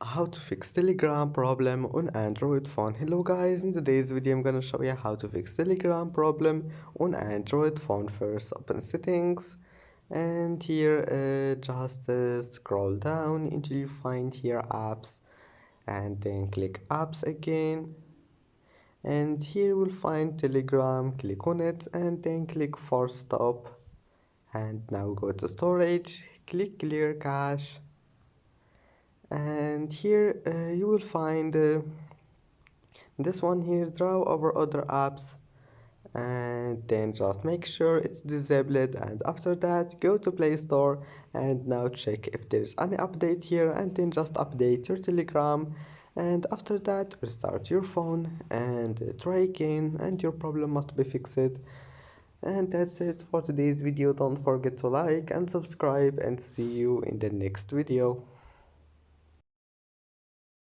How to fix Telegram problem on Android phone. Hello guys, in today's video I'm gonna show you how to fix Telegram problem on Android phone. First open settings, and here just scroll down until you find here apps, and then click apps again, and here you will find Telegram. Click on it and then click force stop, and now go to storage, click clear cache, and here you will find this one here, draw over other apps, and then just make sure it's disabled, and after that go to Play Store, and now check if there's any update here, and then just update your Telegram, and after that restart your phone and try again, and your problem must be fixed. And that's it for today's video. Don't forget to like and subscribe, and see you in the next video.